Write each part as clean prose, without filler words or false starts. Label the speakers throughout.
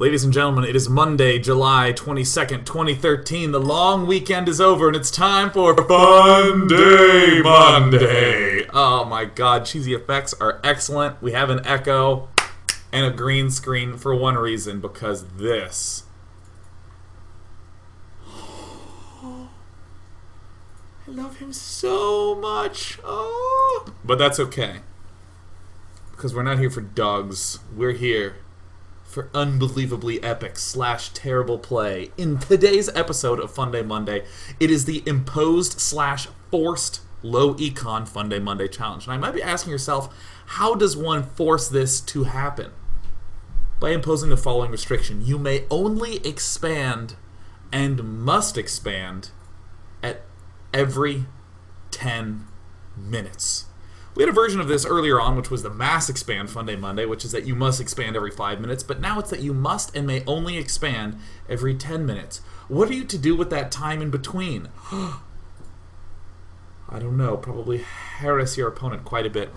Speaker 1: Ladies and gentlemen, it is Monday, July 22nd, 2013. The long weekend is over and it's time for Funday Monday. Oh my god, cheesy effects are excellent. We have an echo and a green screen for one reason, because this. I love him so much. Oh. But that's okay, because we're not here for dogs. We're here for unbelievably epic / terrible play. In today's episode of Funday Monday, it is the imposed / forced low econ Funday Monday challenge. And I might be asking yourself, how does one force this to happen? By imposing the following restriction: you may only expand and must expand at every 10 minutes. We had a version of this earlier on, which was the mass expand Funday Monday, which is that you must expand every 5 minutes, but now it's that you must and may only expand every 10 minutes. What are you to do with that time in between? I don't know, probably harass your opponent quite a bit.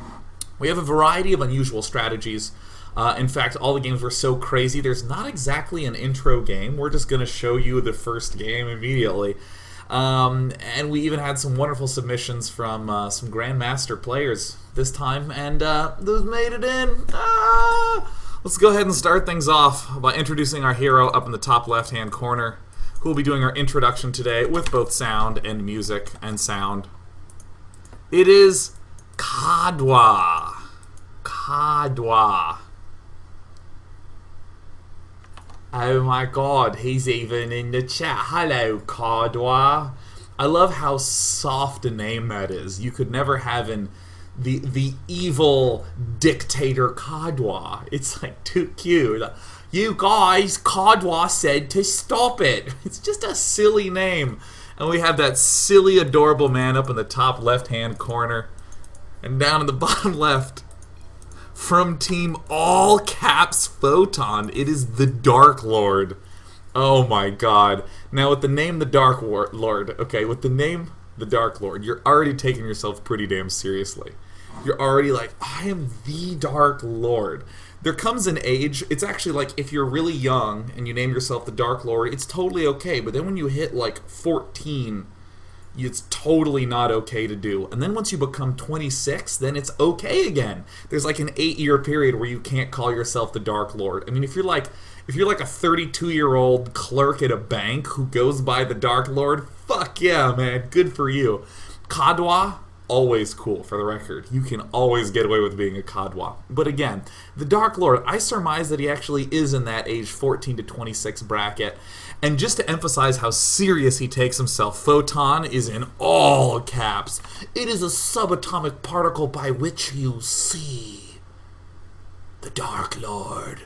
Speaker 1: We have a variety of unusual strategies. In fact, all the games were so crazy, there's not exactly an intro game. We're just going to show you the first game immediately. And we even had some wonderful submissions from some Grandmaster players this time, and those made it in. Let's go ahead and start things off by introducing our hero up in the top left-hand corner, who will be doing our introduction today with both sound and music and sound. It is Kadwa. Kadwa. Oh my god, he's even in the chat. Hello, Kadwa. I love how soft a name that is. You could never have the evil dictator Kadwa. It's like too cute. You guys, Kadwa said to stop it. It's just a silly name. And we have that silly, adorable man up in the top left-hand corner. And down in the bottom left, from Team All Caps Photon, it is the Dark Lord. Oh my god. Now with the name the Dark Lord, okay, with the name the Dark Lord, you're already taking yourself pretty damn seriously. You're already like, I am the Dark Lord. There comes an age, it's actually like if you're really young and you name yourself the Dark Lord, it's totally okay, but then when you hit like 14, it's totally not okay to do. And then once you become 26, then it's okay again. There's like an 8-year period where you can't call yourself the Dark Lord. I mean, if you're like a 32-year-old clerk at a bank who goes by the Dark Lord, fuck yeah, man, good for you. Kadwa, always cool, for the record. You can always get away with being a Kadwa. But again, the Dark Lord, I surmise that he actually is in that age 14 to 26 bracket. And just to emphasize how serious he takes himself, Photon is in all caps. It is a subatomic particle by which you see the Dark Lord.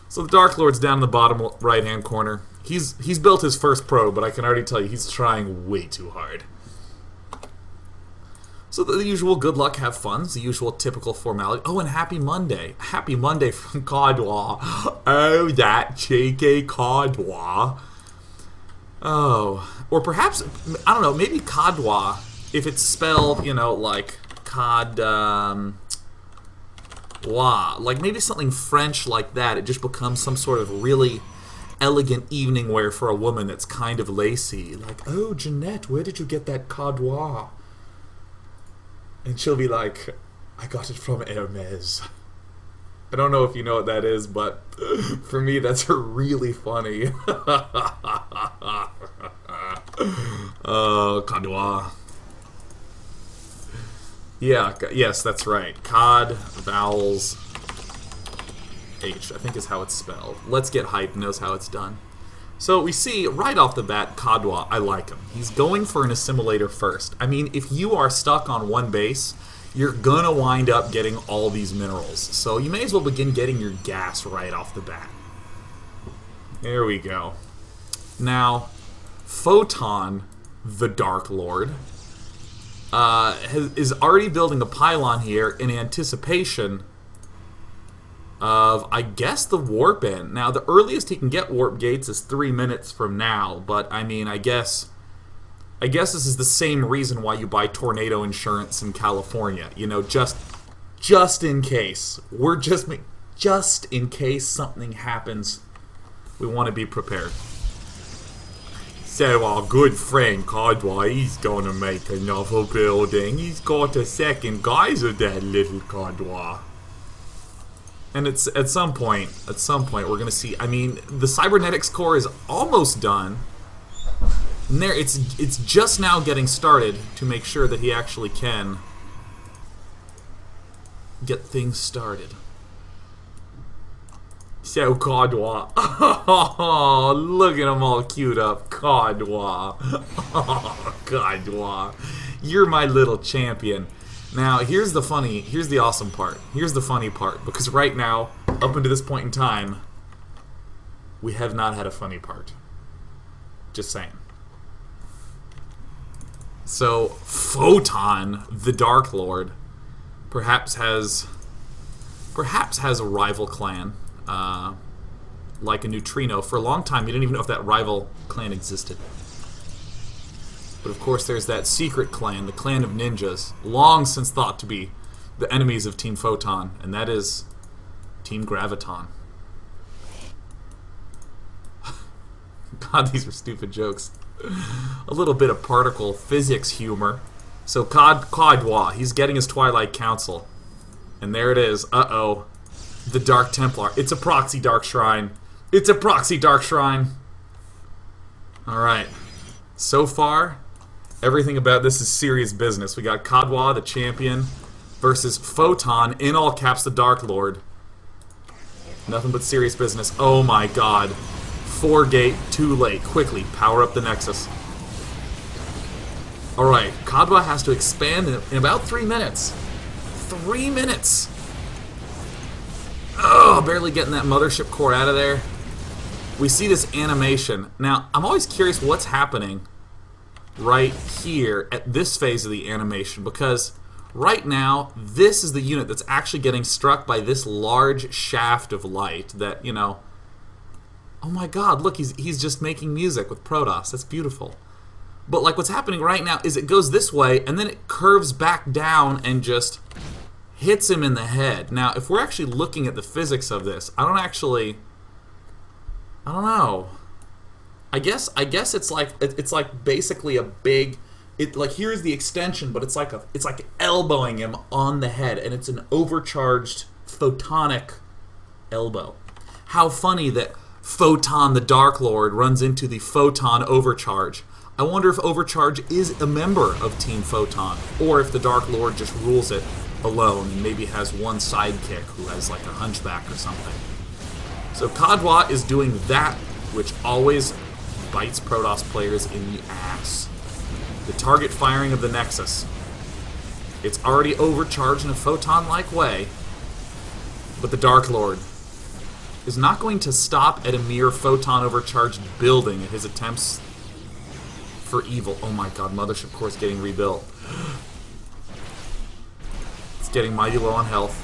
Speaker 1: So the Dark Lord's down in the bottom right-hand corner. He's built his first probe, but I can already tell you he's trying way too hard. So the usual good luck, have fun, the usual typical formality. Oh, and happy Monday. Happy Monday from Kadwa. Oh, that cheeky Kadwa. Oh. Or perhaps, I don't know, maybe Kadwa, if it's spelled, you know, like Kadwa. Like maybe something French like that. It just becomes some sort of really elegant evening wear for a woman that's kind of lacy. Like, oh, Jeanette, where did you get that Kadwa? And she'll be like, I got it from Hermes. I don't know if you know what that is, but for me, that's really funny. Kadwa. Yeah, yes, that's right. Cod, vowels, H, I think is how it's spelled. Let's Get Hype knows how it's done. So we see, right off the bat, Kadwa, I like him. He's going for an assimilator first. I mean, if you are stuck on one base, you're gonna wind up getting all these minerals. So you may as well begin getting your gas right off the bat. There we go. Now, Photon, the Dark Lord, is already building a pylon here in anticipation of, I guess, the warp in. Now, the earliest he can get warp gates is 3 minutes from now, but I mean, I guess this is the same reason why you buy tornado insurance in California. You know, just in case. Just in case something happens We want to be prepared. So our good friend Kadwa, he's gonna make another building. He's got a second geyser, that little Kadwa. And it's at some point we're gonna see. I mean, the cybernetics core is almost done. And there, it's just now getting started to make sure that he actually can get things started. So Kadwa, oh, look at him all queued up, Kadwa. Oh, Kadwa, you're my little champion. Now, here's the awesome part. Here's the funny part, because right now, up until this point in time, we have not had a funny part. Just saying. So, Photon, the Dark Lord, perhaps has a rival clan, like a Neutrino. For a long time, you didn't even know if that rival clan existed. But of course there's that secret clan, the clan of ninjas, long since thought to be the enemies of Team Photon, and that is Team Graviton. God, these were stupid jokes. A little bit of particle physics humor. So Kadwa, he's getting his Twilight Council. And there it is. Uh-oh. The Dark Templar. It's a proxy Dark Shrine. It's a proxy Dark Shrine. Alright. So far, everything about this is serious business. We got Kadwa, the champion, versus Photon, in all caps, the Dark Lord. Nothing but serious business. Oh my god. 4-gate, too late. Quickly, power up the Nexus. Alright, Kadwa has to expand in about 3 minutes. 3 minutes! Oh, barely getting that mothership core out of there. We see this animation. Now, I'm always curious what's happening right here at this phase of the animation, because right now, this is the unit that's actually getting struck by this large shaft of light that, you know... Oh my god, look, he's just making music with Protoss. That's beautiful. But like what's happening right now is it goes this way and then it curves back down and just hits him in the head. Now, if we're actually looking at the physics of this, I don't know. I guess it's like basically a big like here's the extension, but it's like elbowing him on the head, and it's an overcharged photonic elbow. How funny that Photon the Dark Lord runs into the Photon Overcharge. I wonder if Overcharge is a member of Team Photon, or if the Dark Lord just rules it alone and maybe has one sidekick who has like a hunchback or something. So Kadwa is doing that which always bites Protoss players in the ass. The target firing of the Nexus. It's already overcharged in a Photon-like way, but the Dark Lord is not going to stop at a mere Photon overcharged building in his attempts for evil. Oh my god, Mothership Core is getting rebuilt. It's getting mighty low on health.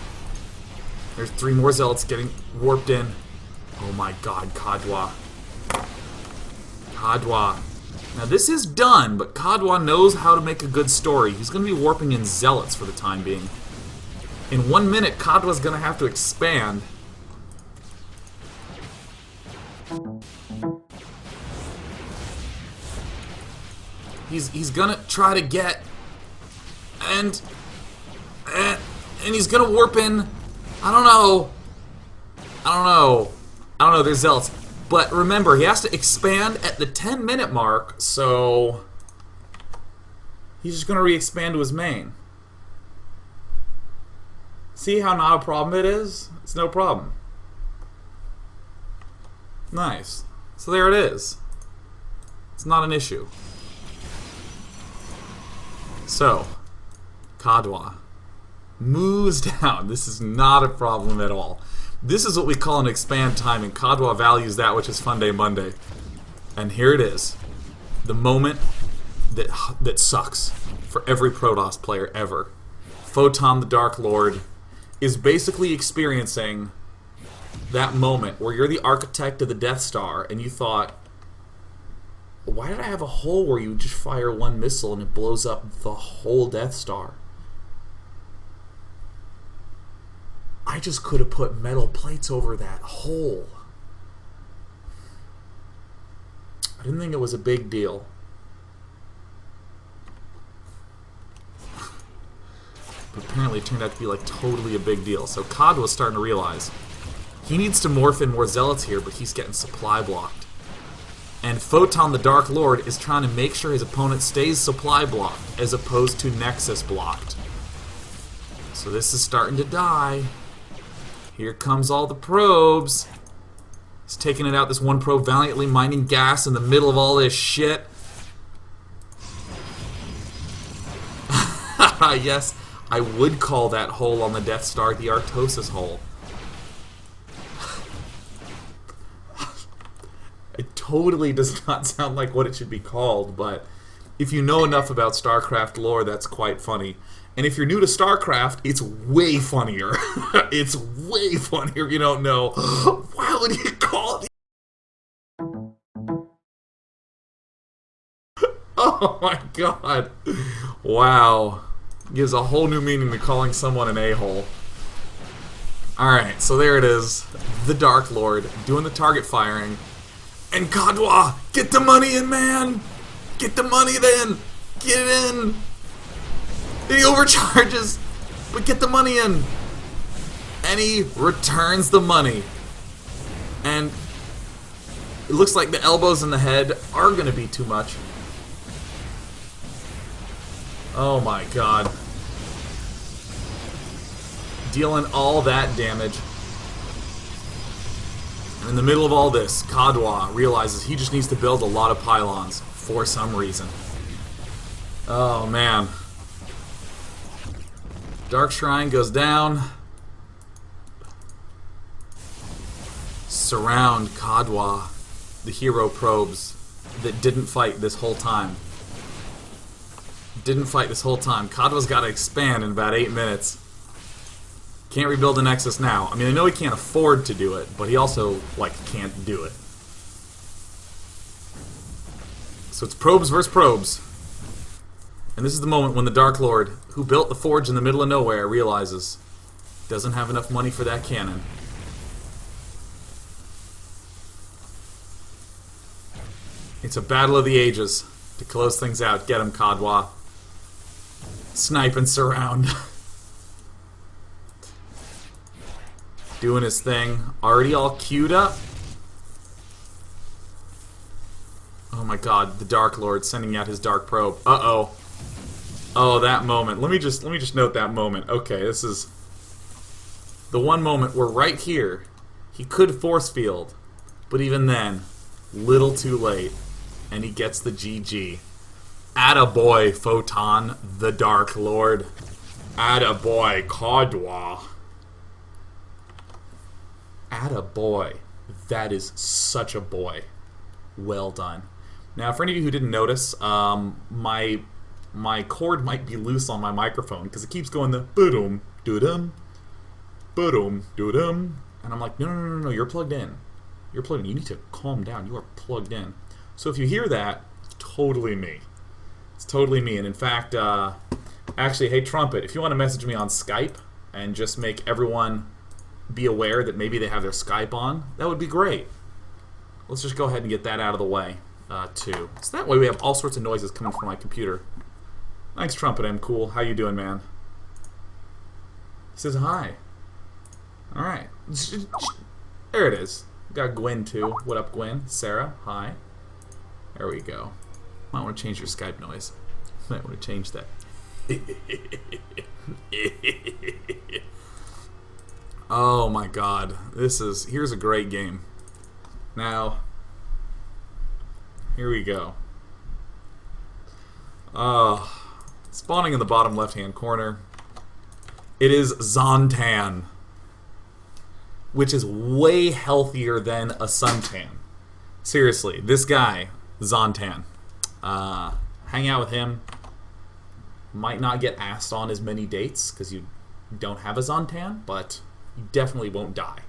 Speaker 1: There's 3 more Zealots getting warped in. Oh my god, Kadwa. Kadwa. Now this is done, but Kadwa knows how to make a good story. He's going to be warping in Zealots for the time being. In 1 minute, Kadwa's going to have to expand. He's gonna try to get and he's gonna warp in. I don't know, there's Zealots. But remember, he has to expand at the 10-minute mark, so he's just gonna re-expand to his main. See how not a problem it is? It's no problem. Nice. So there it is. It's not an issue. So, Kadwa moves down. This is not a problem at all. This is what we call an expand timing. Kadwa values that which is Funday Monday. And here it is. The moment that sucks for every Protoss player ever. Photon the Dark Lord is basically experiencing that moment where you're the architect of the Death Star and you thought, why did I have a hole where you just fire one missile and it blows up the whole Death Star? I just could have put metal plates over that hole. I didn't think it was a big deal. But apparently it turned out to be like totally a big deal. So Cod was starting to realize he needs to morph in more zealots here, but he's getting supply blocked. And Photon the Dark Lord is trying to make sure his opponent stays supply blocked as opposed to Nexus blocked. So this is starting to die. Here comes all the probes. He's taking it out, this one probe valiantly mining gas in the middle of all this shit. Yes, I would call that hole on the Death Star the Artosis hole. It totally does not sound like what it should be called, but if you know enough about StarCraft lore, that's quite funny. And if you're new to StarCraft, it's way funnier. It's way funnier if you don't know. Why would you call it? Oh my god. Wow. Gives a whole new meaning to calling someone an a-hole. Alright, so there it is. The Dark Lord doing the target firing. And Kadwa, get the money in, man! Get the money then! Get it in! He overcharges, but get the money in! And he returns the money. And it looks like the elbows in the head are going to be too much. Oh my god. Dealing all that damage. And in the middle of all this, Kadwa realizes he just needs to build a lot of pylons for some reason. Oh man. Dark Shrine goes down. Surround Kadwa, the hero probes that didn't fight this whole time. Didn't fight this whole time. Kadwa's got to expand in about 8 minutes. Can't rebuild the Nexus now. I mean, I know he can't afford to do it, but he also, like, can't do it. So it's probes versus probes. And this is the moment when the Dark Lord, who built the forge in the middle of nowhere, realizes he doesn't have enough money for that cannon. It's a battle of the ages. To close things out, get him, Kadwa. Snipe and surround. Doing his thing. Already all queued up. Oh my god, the Dark Lord sending out his Dark Probe. Uh-oh. Oh, that moment. Let me just note that moment. Okay, this is the one moment where right here he could force field, but even then, little too late, and he gets the GG. Attaboy, Photon, the Dark Lord. Attaboy, Kadwa. Attaboy. That is such a boy. Well done. Now, for any of you who didn't notice, my cord might be loose on my microphone because it keeps going the boom, doo-dum, boom, doo-dum, and I'm like, no, you're plugged in. You're plugged in. You need to calm down. You are plugged in. So if you hear that, it's totally me. It's totally me. And in fact, actually, hey Trumpet, if you want to message me on Skype and just make everyone be aware that maybe they have their Skype on, that would be great. Let's just go ahead and get that out of the way, too. So that way we have all sorts of noises coming from my computer. Thanks, Trumpet. I'm cool. How you doing, man? He says hi. All right. There it is. We got Gwen, too. What up, Gwen? Sarah, hi. There we go. Might want to change your Skype noise. Might want to change that. Oh my god. Here's a great game. Now, here we go. Spawning in the bottom left-hand corner, it is Zontan, which is way healthier than a suntan. Seriously, this guy, Zontan. Hang out with him. Might not get asked on as many dates because you don't have a Zontan, but you definitely won't die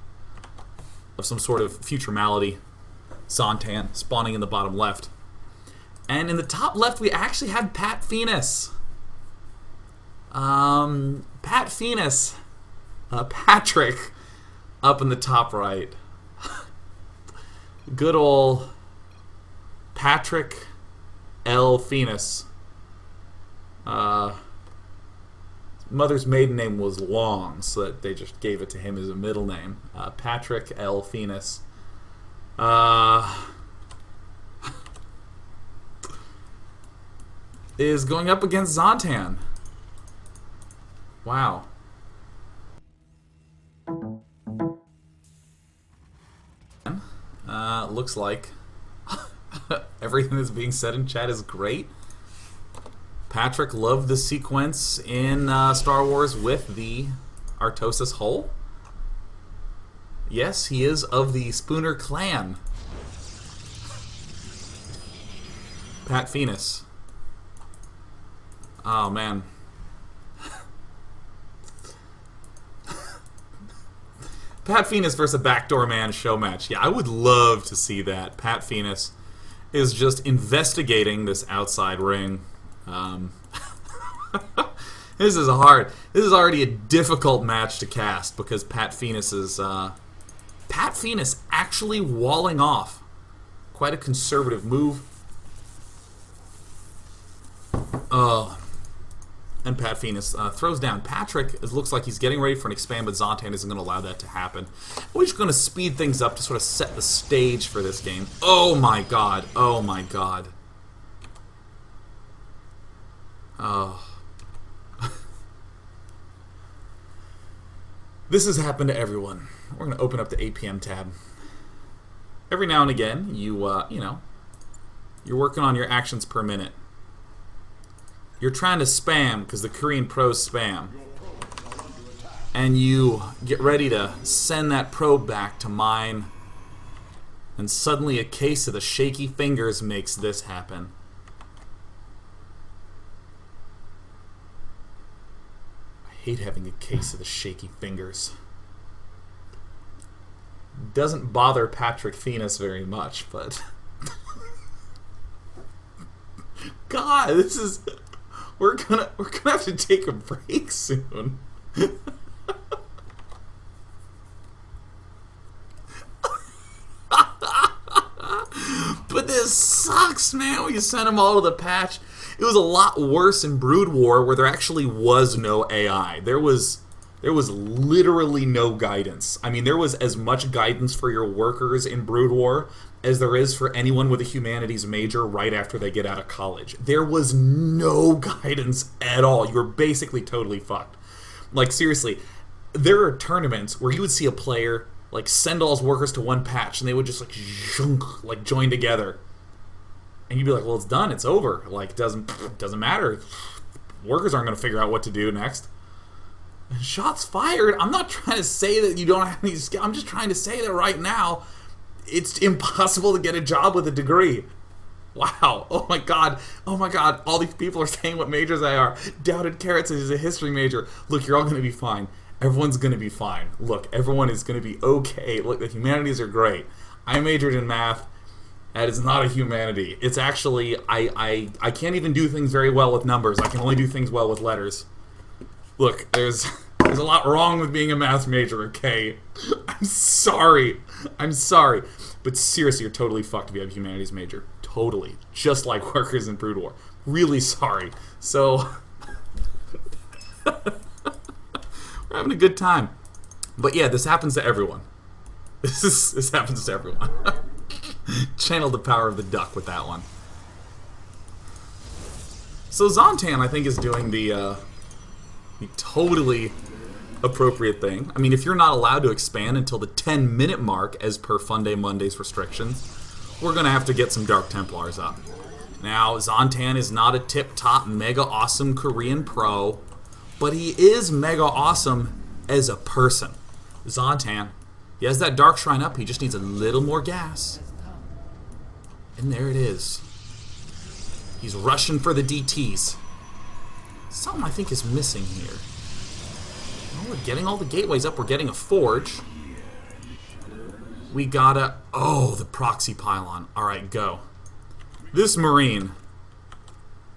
Speaker 1: of some sort of future malady. Zontan spawning in the bottom left. And in the top left, we actually have Pat Phoenix. Pat Phoenix. Patrick up in the top right. Good old Patrick L. Phoenix. Mother's maiden name was Long, so that they just gave it to him as a middle name. Patrick L. Phoenix. Is going up against Zontan. Wow. Looks like everything that's being said in chat is great. Patrick loved the sequence in Star Wars with the Artosis Hull. Yes, he is of the Spooner clan. Pat Phoenix. Oh, man. Pat Phoenix versus a Backdoor Man show match. Yeah, I would love to see that. Pat Phoenix is just investigating this outside ring. This is hard. This is already a difficult match to cast because Pat Phoenix is... Pat Phoenix actually walling off. Quite a conservative move. And Pat Phoenix throws down. Patrick looks like he's getting ready for an expand, but Zontan isn't going to allow that to happen. We're just going to speed things up to sort of set the stage for this game. Oh my god. Oh my god. Oh. This has happened to everyone. We're going to open up the APM tab. Every now and again, you know, you're working on your actions per minute. You're trying to spam because the Korean pros spam. And you get ready to send that probe back to mine. And suddenly a case of the shaky fingers makes this happen. I hate having a case of the shaky fingers. Doesn't bother Patrick Phoenix very much, but... God, this is... We're gonna have to take a break soon. But this sucks, man. When you sent them all to the patch, it was a lot worse in Brood War, where there actually was no AI. There was literally no guidance. I mean, there was as much guidance for your workers in Brood War as there is for anyone with a humanities major right after they get out of college. There was no guidance at all. You were basically totally fucked. Like, seriously, there are tournaments where you would see a player, like, send all his workers to one patch, and they would just, like, join together. And you'd be like, well, it's done. It's over. Like, doesn't matter. Workers aren't going to figure out what to do next. Shots fired. I'm not trying to say that you don't have any skill. I'm just trying to say that right now, it's impossible to get a job with a degree. Wow. Oh my god. Oh my god. All these people are saying what majors they are. Doubted Carrots is a history major. Look, you're all going to be fine. Everyone's going to be fine. Look, everyone is going to be okay. Look, the humanities are great. I majored in math. That is not a humanity. It's actually, I can't even do things very well with numbers. I can only do things well with letters. Look, there's a lot wrong with being a math major, okay? I'm sorry. I'm sorry. But seriously, you're totally fucked if you have a humanities major. Totally. Just like workers in Brood War. Really sorry. So, we're having a good time. But yeah, this happens to everyone. This happens to everyone. Channeled the power of the duck with that one. So Zontan, I think, is doing the totally appropriate thing. I mean, if you're not allowed to expand until the 10-minute mark as per Funday Monday's restrictions, we're going to have to get some Dark Templars up. Now, Zontan is not a tip-top, mega awesome Korean pro, but he is mega awesome as a person. Zontan, he has that Dark Shrine up, he just needs a little more gas. And there it is. He's rushing for the DTs. Something I think is missing here. Well, we're getting all the gateways up. We're getting a forge. We gotta... Oh, the proxy pylon. Alright, go. This Marine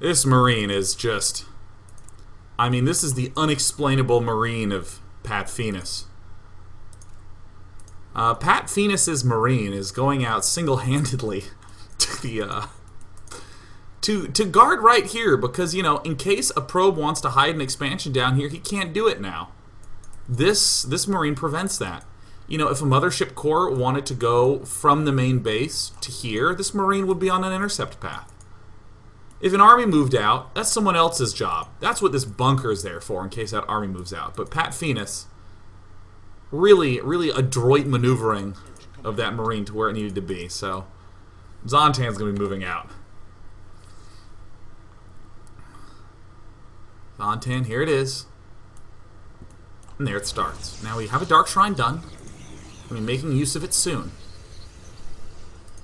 Speaker 1: is just... I mean, this is the unexplainable Marine of Pat Phoenix. Pat Phoenix's Marine is going out single-handedly the to guard right here, because, you know, in case a probe wants to hide an expansion down here, he can't do it now. This Marine prevents that. You know, if a mothership core wanted to go from the main base to here, this Marine would be on an intercept path. If an army moved out, that's someone else's job. That's what this bunker is there for, in case that army moves out. But Pat Phoenix, really, really adroit maneuvering of that Marine to where it needed to be. So, Zontan's going to be moving out. Zontan, here it is. And there it starts. Now we have a Dark Shrine done. We'll be making use of it soon.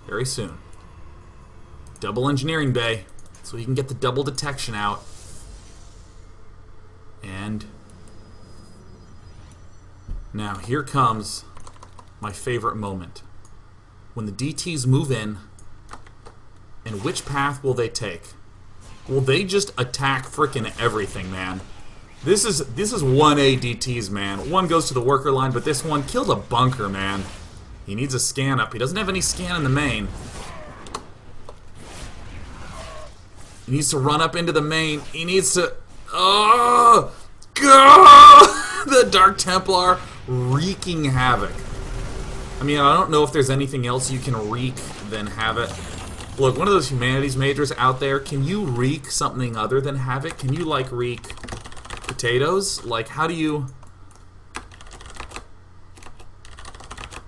Speaker 1: Very soon. Double engineering bay, so we can get the double detection out. And now here comes my favorite moment. When the DTs move in, and which path will they take? Will they just attack frickin' everything, man? This is 1A DTs, man. One goes to the worker line, but this one killed a bunker, man. He needs a scan up. He doesn't have any scan in the main. He needs to run up into the main. He needs to... Oh! Go! The Dark Templar wreaking havoc. I mean, I don't know if there's anything else you can wreak than havoc. Look, one of those humanities majors out there, can you wreak something other than havoc? Can you, like, wreak potatoes? Like, how do you...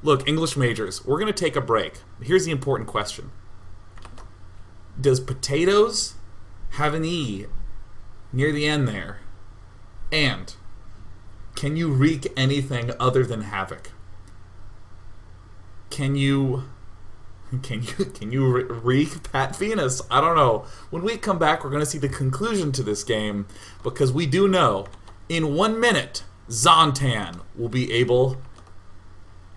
Speaker 1: Look, English majors, we're going to take a break. Here's the important question. Does potatoes have an E near the end there? And can you wreak anything other than havoc? Can you wreak Pat Venus? I don't know. When we come back, we're going to see the conclusion to this game, because we do know in 1 minute Zontan will be able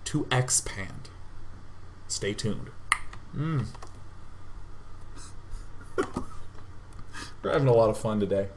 Speaker 1: to expand. Stay tuned. We're having a lot of fun today.